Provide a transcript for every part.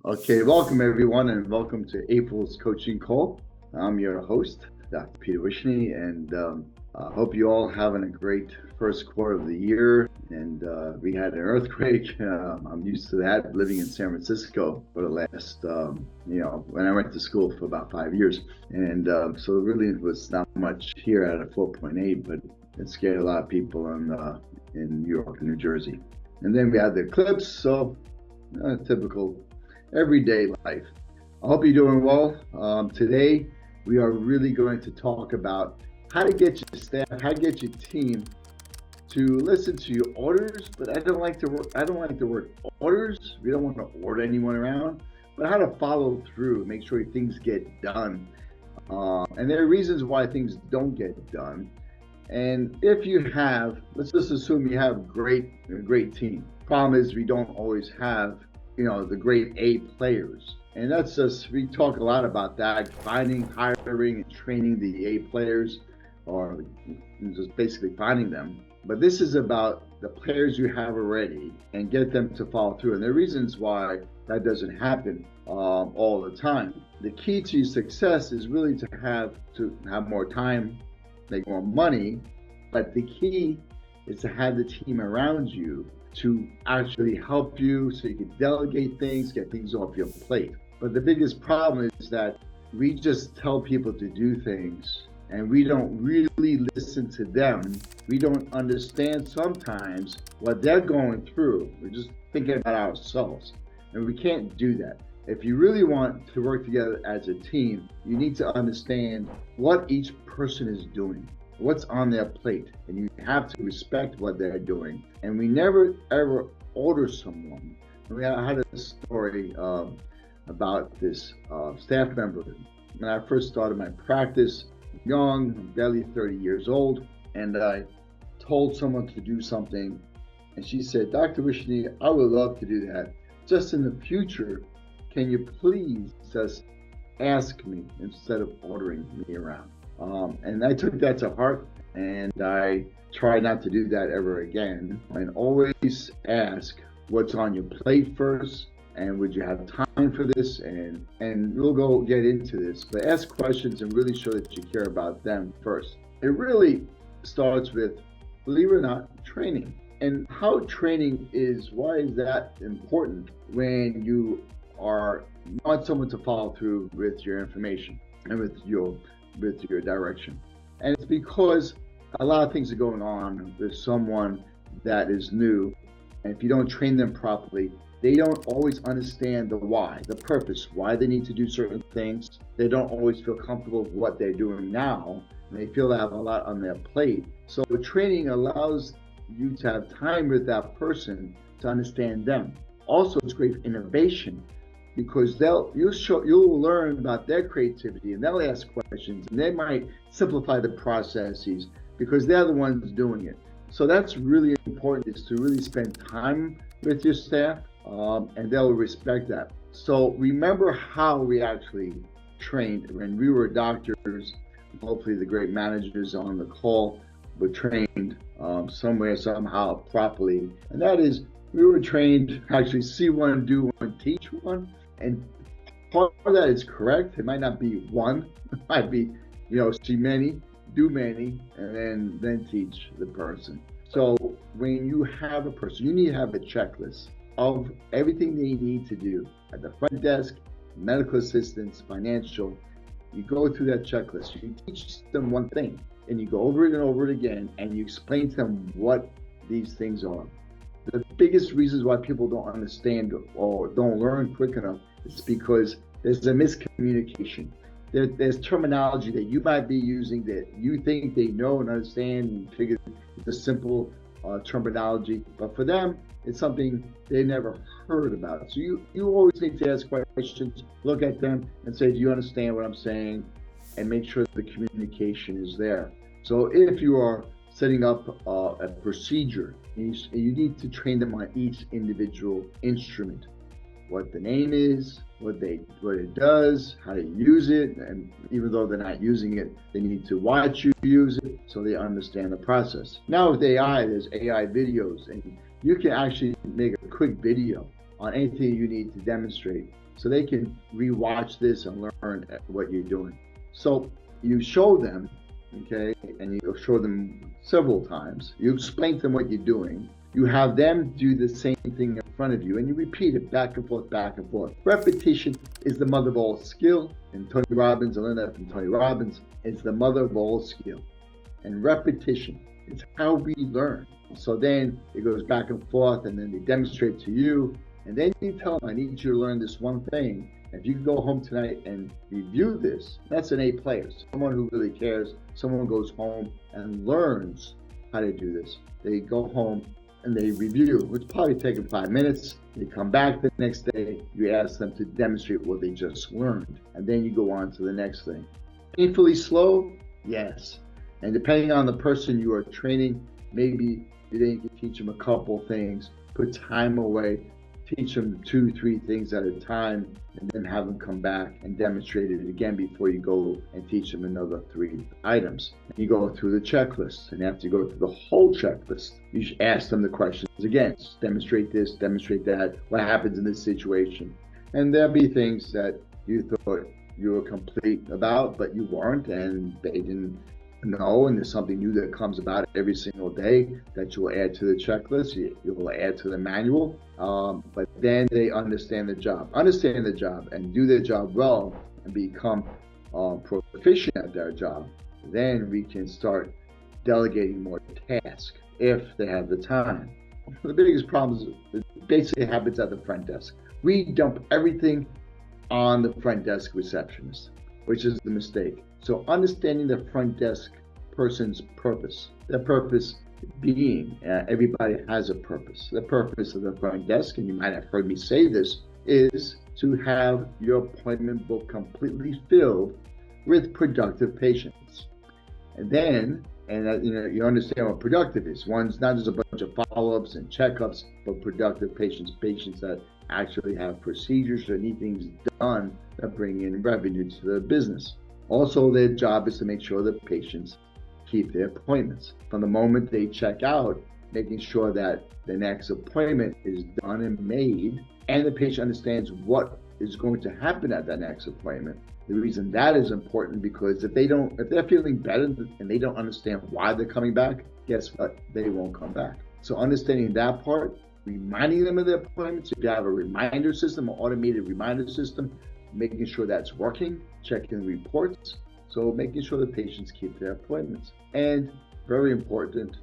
Okay, welcome everyone, and welcome to April's Coaching Call. I'm your host, Dr. Peter Wishney, and I hope you all having a great first quarter of the year. And we had an earthquake. I'm used to that, living in San Francisco for the last, when I went to school for about 5 years. And so really it was not much here at a 4.8, but it scared a lot of people in New York and New Jersey. And then we had the eclipse, so typical everyday life. I hope you're doing well. Today, we are really going to talk about how to get your staff, how to get your team to listen to your orders. But I don't like the word orders. We don't want to order anyone around, but how to follow through, make sure things get done. And there are reasons why things don't get done. And if you have, let's just assume you have a great team. Problem is we don't always have the great A players. And that's just, we talk a lot about that, hiring, and training the A players, or just basically finding them. But this is about the players you have already and get them to follow through. And there are reasons why that doesn't happen all the time. The key to your success is really to have more time, make more money, but the key is to have the team around you to actually help you so you can delegate things, get things off your plate. But the biggest problem is that we just tell people to do things and we don't really listen to them. We don't understand sometimes what they're going through. We're just thinking about ourselves, and we can't do that. If you really want to work together as a team, you need to understand what each person is doing, what's on their plate, and you have to respect what they're doing. And we never ever order someone. I had a story about this staff member. When I first started my practice, young, barely 30 years old, and I told someone to do something, and she said, "Dr. Wishney, I would love to do that. Just in the future, can you please just ask me instead of ordering me around?" And I took that to heart, and I try not to do that ever again. And always ask what's on your plate first, and would you have time for this? And we'll go get into this, but ask questions and really show that you care about them first. It really starts with, believe it or not, training. And how training is, why is that important when you want someone to follow through with your information and with your direction? And it's because a lot of things are going on with someone that is new, and if you don't train them properly, they don't always understand the why, the purpose, why they need to do certain things. They don't always feel comfortable with what they're doing now, and they feel they have a lot on their plate. So training allows you to have time with that person to understand them. Also, it's great for innovation, because you'll learn about their creativity, and they'll ask questions, and they might simplify the processes because they're the ones doing it. So that's really important, is to really spend time with your staff, and they'll respect that. So remember how we actually trained when we were doctors. Hopefully the great managers on the call were trained somewhere, somehow, properly. And that is, we were trained actually see one, do one, teach one. And part of that is correct. It might not be one. It might be, see many, do many, and then teach the person. So when you have a person, you need to have a checklist of everything they need to do at the front desk, medical assistance, financial. You go through that checklist. You teach them one thing, and you go over it and over it again, and you explain to them what these things are. The biggest reasons why people don't understand or don't learn quick enough is because there's a miscommunication. There's terminology that you might be using that you think they know and understand and figure it's a simple terminology, but for them, it's something they never heard about. So you always need to ask questions, look at them and say, do you understand what I'm saying? And make sure the communication is there. So if you are setting up a procedure, you need to train them on each individual instrument, what the name is, what it does, how to use it, and even though they're not using it, they need to watch you use it so they understand the process. Now with AI, there's AI videos, and you can actually make a quick video on anything you need to demonstrate. so they can rewatch this and learn what you're doing. So you show them, okay, and you show them several times. You explain to them what you're doing. You have them do the same thing in front of you, and you repeat it back and forth, back and forth. Repetition is the mother of all skill. And Tony Robbins, I learned that from Tony Robbins. It's the mother of all skill. And repetition is how we learn. So then it goes back and forth, and then they demonstrate to you, and then you tell them, I need you to learn this one thing. If you can go home tonight and review this, that's an A player. Someone who really cares. Someone goes home and learns how to do this. They go home and they review, which probably take them 5 minutes. They come back the next day. You ask them to demonstrate what they just learned, and then you go on to the next thing. Painfully slow? Yes. And depending on the person you are training, maybe you then can teach them a couple things, put time away, teach them 2-3 things at a time, and then have them come back and demonstrate it again before you go and teach them another 3 items. And you go through the checklist, and after you go through the whole checklist, you should ask them the questions again. Demonstrate this, demonstrate that, what happens in this situation. And there'll be things that you thought you were complete about, but you weren't, and they didn't know, and there's something new that comes about every single day that you'll add to the checklist, you'll add to the manual, but then they understand the job and do their job well and become proficient at their job. Then we can start delegating more tasks if they have the time. The biggest problem is it basically happens at the front desk. We dump everything on the front desk receptionist, which is the mistake. So understanding the front desk person's purpose, their purpose being, everybody has a purpose. The purpose of the front desk, and you might have heard me say this, is to have your appointment book completely filled with productive patients. And then, you understand what productive is. One's not just a bunch of follow-ups and checkups, but productive patients that actually have procedures or need things done that bring in revenue to the business. Also, their job is to make sure that patients keep their appointments. From the moment they check out, making sure that the next appointment is done and made, and the patient understands what is going to happen at that next appointment. The reason that is important, because if they're feeling better and they don't understand why they're coming back, guess what? They won't come back. So understanding that part, reminding them of their appointments. If you have a reminder system, an automated reminder system, making sure that's working, checking reports, so making sure the patients keep their appointments. And very important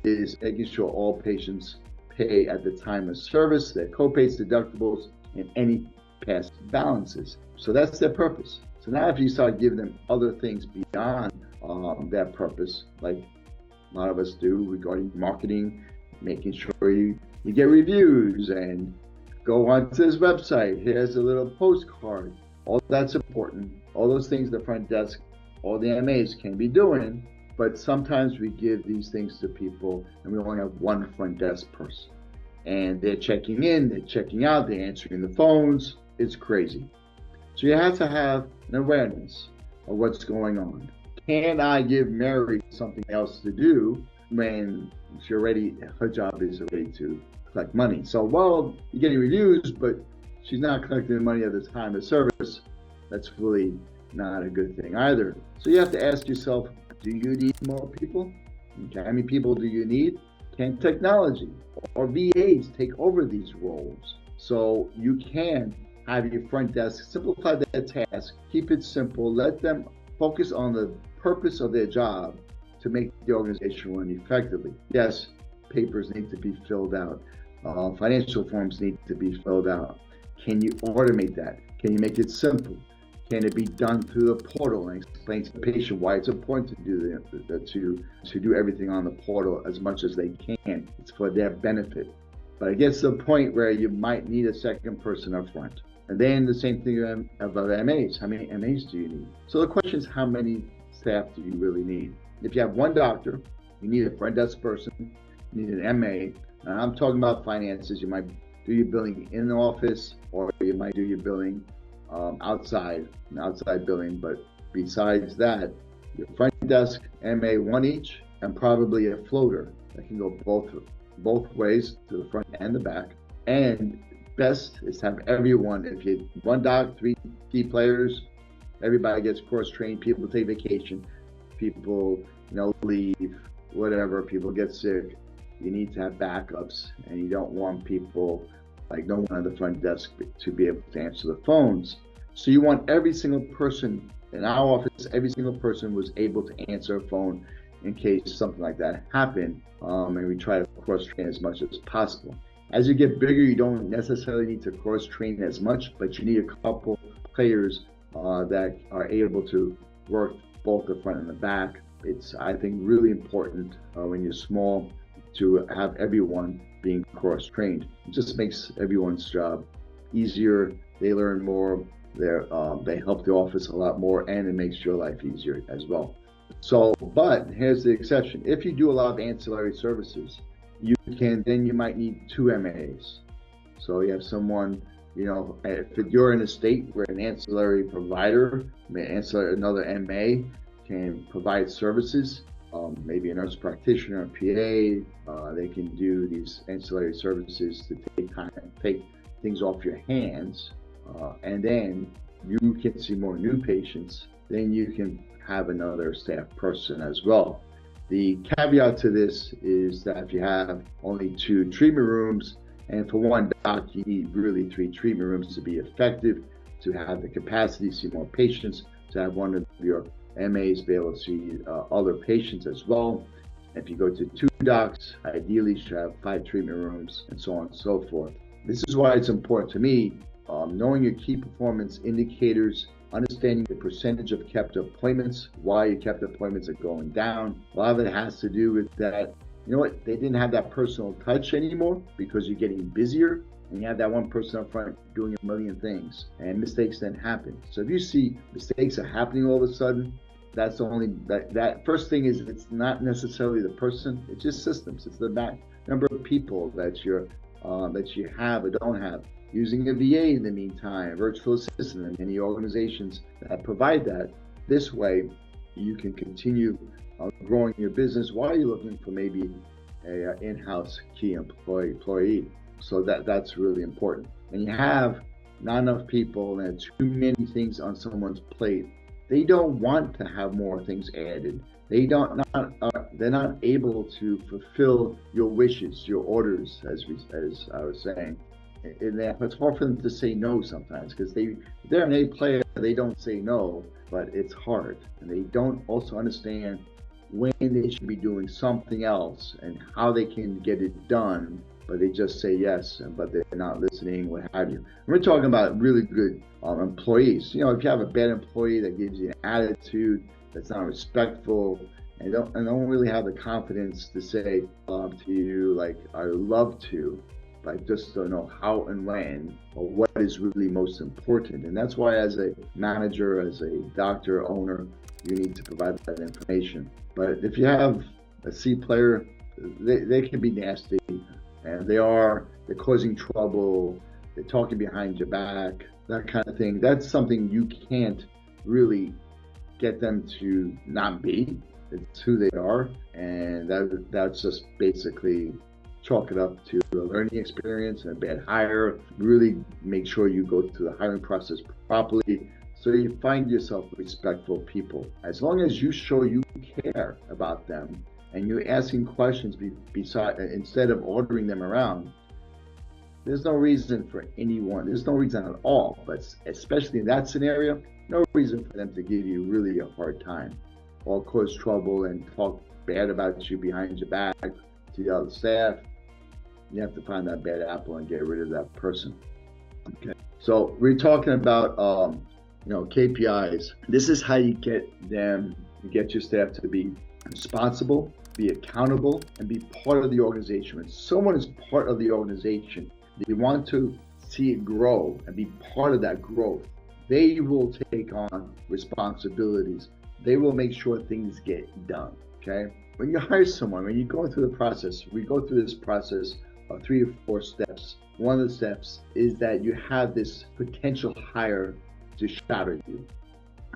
is making sure all patients pay at the time of service, their co-pays, deductibles, and any past balances. So that's their purpose. So now if you start giving them other things beyond that purpose, like a lot of us do regarding marketing, making sure you get reviews and go onto this website, here's a little postcard. All that's important. All those things the front desk, all the MAs can be doing, but sometimes we give these things to people and we only have one front desk person. And they're checking in, they're checking out, they're answering the phones. It's crazy. So you have to have an awareness of what's going on. Can I give Mary something else to do when her job is already to collect money? So, well, you're getting reviews, but she's not collecting the money at the time of service. That's really not a good thing either. So you have to ask yourself, do you need more people? Okay, how many people do you need? Can technology or VAs take over these roles? So you can have your front desk simplify their task, keep it simple, let them focus on the purpose of their job to make the organization run effectively. Yes, papers need to be filled out. Financial forms need to be filled out. Can you automate that? Can you make it simple? Can it be done through the portal and explain to the patient why it's important to do everything on the portal as much as they can? It's for their benefit. But it gets to the point where you might need a second person up front. And then the same thing about MAs. How many MAs do you need? So the question is, how many staff do you really need? If you have one doctor, you need a front desk person, you need an MA. And I'm talking about finances. You might do your billing in the office, or you might do your billing outside billing. But besides that, your front desk, MA, one each, and probably a floater that can go both ways to the front and the back. And best is to have everyone, if you one doc, three key players, everybody gets cross-trained, people take vacation, people, leave, whatever, people get sick. You need to have backups, and you don't want people like no one on the front desk to be able to answer the phones. So you want every single person in our office, every single person was able to answer a phone in case something like that happened. And we try to cross-train as much as possible. As you get bigger, you don't necessarily need to cross-train as much, but you need a couple players that are able to work both the front and the back. It's, I think, really important when you're small to have everyone being cross-trained. It just makes everyone's job easier. They learn more. They help the office a lot more, and it makes your life easier as well. So, but here's the exception. If you do a lot of ancillary services, you might need two MAs. So you have someone, if you're in a state where an ancillary provider, another MA can provide services, maybe a nurse practitioner, a PA, they can do these ancillary services to take things off your hands, and then you can see more new patients. Then you can have another staff person as well. The caveat to this is that if you have only 2 treatment rooms, and for one doc, you need really 3 treatment rooms to be effective, to have the capacity to see more patients, to have one of your MAs be able to see other patients as well. If you go to 2 docs, ideally you should have 5 treatment rooms, and so on and so forth. This is why it's important to me, knowing your key performance indicators, understanding the percentage of kept appointments, why your kept appointments are going down. A lot of it has to do with that, they didn't have that personal touch anymore because you're getting busier, and you have that one person up front doing a million things, and mistakes then happen. So if you see mistakes are happening all of a sudden, that's only that first thing is it's not necessarily the person, it's just systems. It's the number of people that you have or don't have. Using a VA in the meantime, virtual assistant, and many organizations that provide that. This way, you can continue growing your business while you're looking for maybe a in-house key employee. So that's really important. When you have not enough people and too many things on someone's plate, they don't want to have more things added. They're not able to fulfill your wishes, your orders, as I was saying. It's hard for them to say no sometimes because they're an A player, they don't say no, but it's hard. And they don't also understand when they should be doing something else and how they can get it done, but they just say yes, but they're not listening, what have you. And we're talking about really good employees. If you have a bad employee that gives you an attitude, that's not respectful, and don't really have the confidence to say to you like I love to, but I just don't know how and when or what is really most important. And that's why as a manager, as a doctor, owner, you need to provide that information. But if you have a C player, they can be nasty, and they're causing trouble, they're talking behind your back, that kind of thing. That's something you can't really get them to not be. It's who they are, and that's just basically chalk it up to a learning experience and a bad hire. Really make sure you go through the hiring process properly so you find yourself respectful people. As long as you show you care about them and you're asking questions instead of ordering them around, there's no reason for anyone, there's no reason at all, but especially in that scenario, no reason for them to give you really a hard time or cause trouble and talk bad about you behind your back to the other staff. You have to find that bad apple and get rid of that person. Okay. So we're talking about KPIs. This is how you get your staff to be responsible, be accountable, and be part of the organization. When someone is part of the organization, they want to see it grow and be part of that growth. They will take on responsibilities. They will make sure things get done. Okay. When you hire someone, when you go through the process, we go through this process of 3 or 4 steps. One of the steps is that you have this potential hire to shadow you,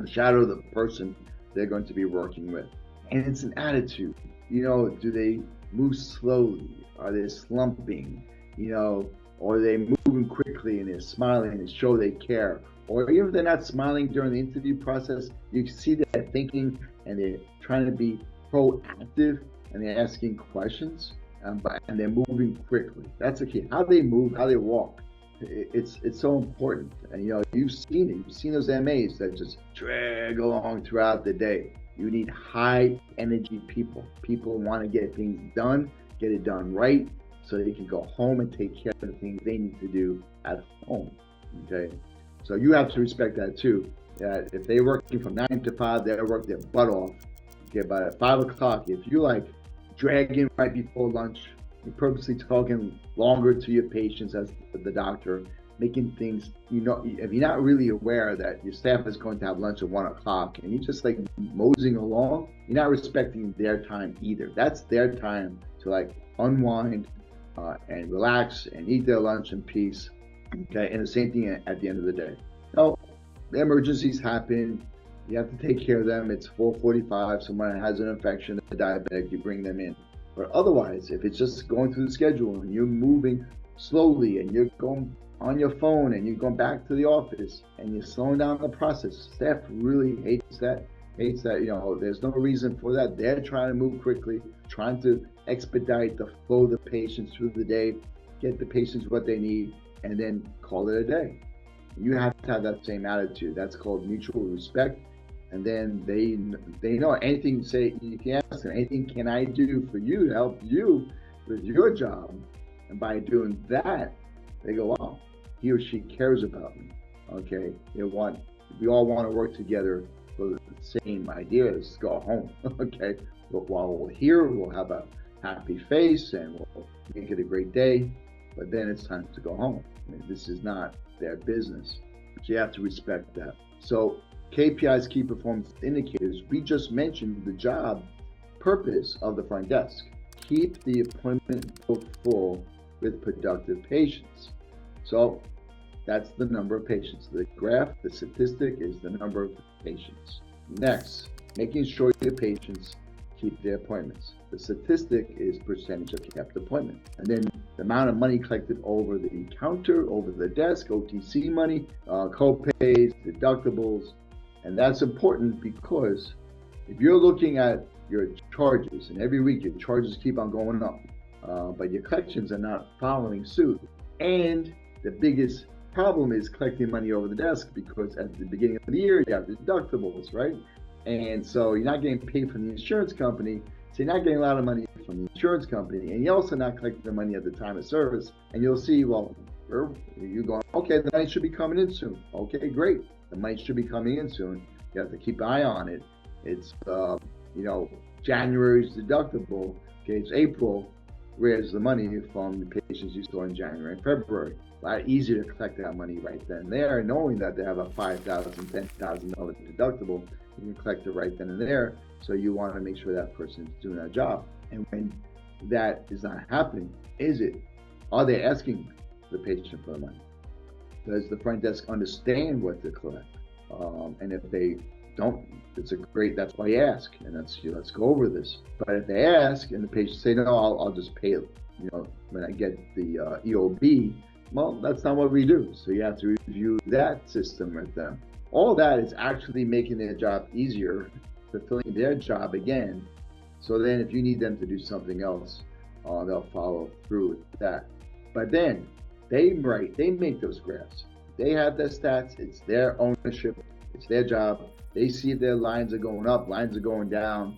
shadow the person they're going to be working with. And it's an attitude. Do they move slowly? Are they slumping? Or are they moving quickly and they're smiling and show they care. Or even if they're not smiling during the interview process, you see that they're thinking and they're trying to be proactive and they're asking questions, and they're moving quickly. That's the key. How they move, how they walk. It's so important. And you've seen it. You've seen those MAs that just drag along throughout the day. You need high energy people. People want to get things done, get it done right, so they can go home and take care of the things they need to do at home. Okay? So you have to respect that too. That if they're working from 9 to 5, they'll work their butt off. Okay, but at 5 o'clock, if you drag in right before lunch, you're purposely talking longer to your patients as the doctor, making things, if you're not really aware that your staff is going to have lunch at 1 o'clock and you're just moseying along, you're not respecting their time either. That's their time to unwind and relax and eat their lunch in peace. Okay, and the same thing at the end of the day. Now, the emergencies happen. You have to take care of them. It's 4:45. Someone has an infection, a diabetic, you bring them in. But otherwise, if it's just going through the schedule and you're moving slowly and you're going on your phone and you're going back to the office and you're slowing down the process, staff really hates that. There's no reason for that. They're trying to move quickly, trying to expedite the flow of the patients through the day, get the patients what they need, and then call it a day. You have to have that same attitude. That's called mutual respect. And then they know anything. You can ask them, anything can I do for you to help you with your job? And by doing that, they go, wow, he or she cares about me. Okay, we all want to work together for the same ideas. Go home. Okay, but while we're here, we'll have a happy face and we'll make it a great day. But then it's time to go home. This is not their business. But you have to respect that. So KPIs, key performance indicators, we just mentioned the job purpose of the front desk. Keep the appointment book full with productive patients. So that's the number of patients. The graph, the statistic is the number of patients. Next, making sure your patients keep their appointments. The statistic is percentage of kept appointment. And then the amount of money collected over the counter, over the desk, OTC money, co-pays, deductibles. And that's important because if you're looking at your charges, and every week your charges keep on going up, but your collections are not following suit. And the biggest problem is collecting money over the desk because at the beginning of the year, you have deductibles, right? And so you're not getting paid from the insurance company. So you're not getting a lot of money from the insurance company. And you're also not collecting the money at the time of service. And you'll see, well, you're going, okay, the money should be coming in soon. Okay, great. The money should be coming in soon. You have to keep an eye on it. It's, January's deductible. Okay, it's April. Where's the money from the patients you saw in January and February? A lot easier to collect that money right then and there, knowing that they have a $5,000, $10,000 deductible. You can collect it right then and there. So you want to make sure that person is doing that job. And when that is not happening, are they asking the patient for the money? Does the front desk understand what to collect? And if they don't, that's why you ask. And let's go over this. But if they ask and the patient say, no, I'll just pay it, when I get the EOB, well, that's not what we do. So you have to review that system with them. All that is actually making their job easier, fulfilling their job again. So then if you need them to do something else, they'll follow through with that. But then they make those graphs. They have their stats. It's their ownership. It's their job. They see if their lines are going up, lines are going down.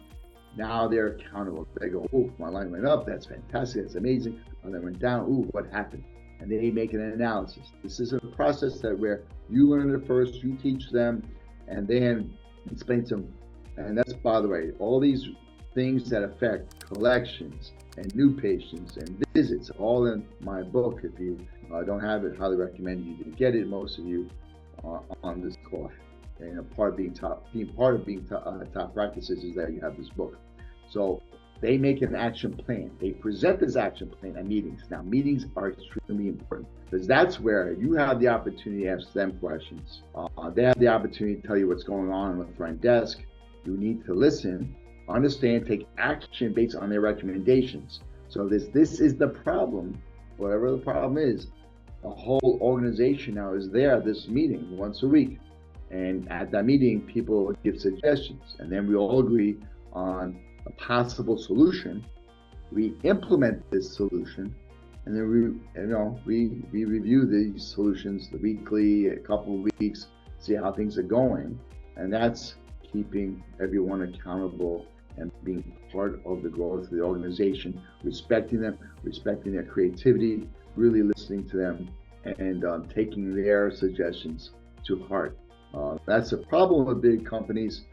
Now they're accountable. They go, oh, my line went up. That's fantastic. That's amazing. And then went down. Ooh, what happened? And they make an analysis. This is a process where you learn it first, you teach them, and then explain to them. And that's, by the way, all these things that affect collections and new patients and visits, all in my book. If you don't have it, highly recommend you to get it. Most of you on this call. And part of being top practices is that you have this book. So they make an action plan. They present this action plan at meetings. Now, meetings are extremely important because that's where you have the opportunity to ask them questions. They have the opportunity to tell you what's going on the front desk. You need to listen, understand, take action based on their recommendations. So this is the problem, whatever the problem is, The whole organization now is there at this meeting once a week. And at that meeting, people give suggestions, and then we all agree on a possible solution. We implement this solution, and then we review these solutions weekly, a couple of weeks, see how things are going, and that's keeping everyone accountable and being part of the growth of the organization, respecting them, respecting their creativity, really listening to them, and taking their suggestions to heart. That's a problem with big companies,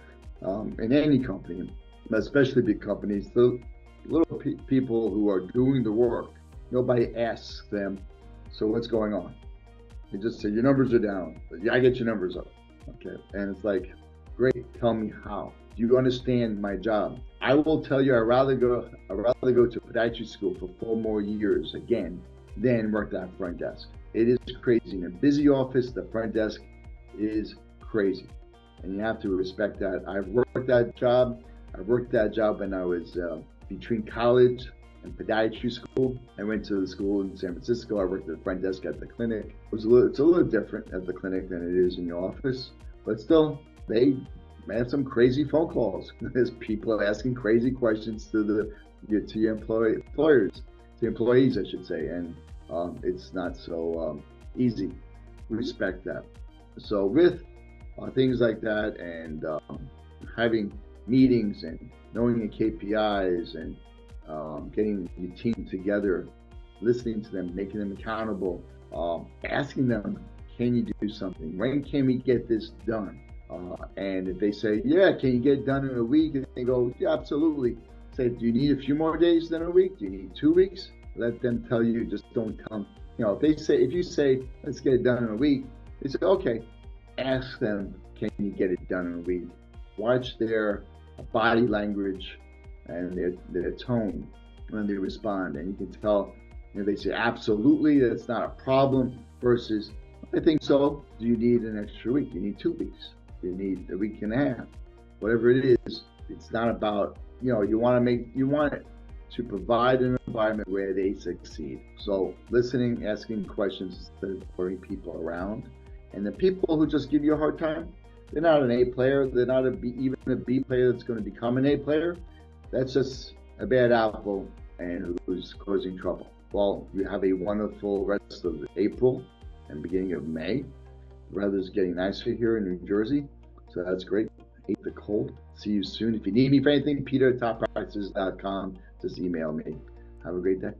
in any company, especially big companies. The little people who are doing the work, nobody asks them, so what's going on? They just say, your numbers are down. Yeah, I get your numbers up. Okay. And it's like, great, tell me how. Do you understand my job? I will tell you, I'd rather go to podiatry school for 4 more years again than work that front desk. It is crazy. In a busy office, the front desk is crazy. And you have to respect that. I've worked that job. I worked that job when I was between college and podiatry school. I went to the school in San Francisco. I worked at the front desk at the clinic. It's a little different at the clinic than it is in your office, but still, they have some crazy phone calls. There's people asking crazy questions to your employees, I should say, and it's not so easy. Respect that. So with things like that, and having meetings and knowing the KPIs and getting your team together, listening to them, making them accountable, asking them, can you do something? When can we get this done? And if they say, yeah, can you get it done in a week? And they go, yeah, absolutely. Say, do you need a few more days than a week? Do you need 2 weeks? Let them tell you, just don't tell them. If you say, let's get it done in a week, they say, okay. Ask them, can you get it done in a week? Watch their body language and their tone when they respond. And you can tell, they say, absolutely, that's not a problem, versus, I think so. Do you need an extra week? Do you need 2 weeks? Do you need a week and a half? Whatever it is, it's not about, you want to provide an environment where they succeed. So listening, asking questions instead of ordering people around. And the people who just give you a hard time, they're not an A player. They're not even a B player that's going to become an A player. That's just a bad apple and who's causing trouble. Well, you have a wonderful rest of April and beginning of May. The weather's getting nicer here in New Jersey, so that's great. Hate the cold. See you soon. If you need me for anything, peter@toppractices.com. Just email me. Have a great day.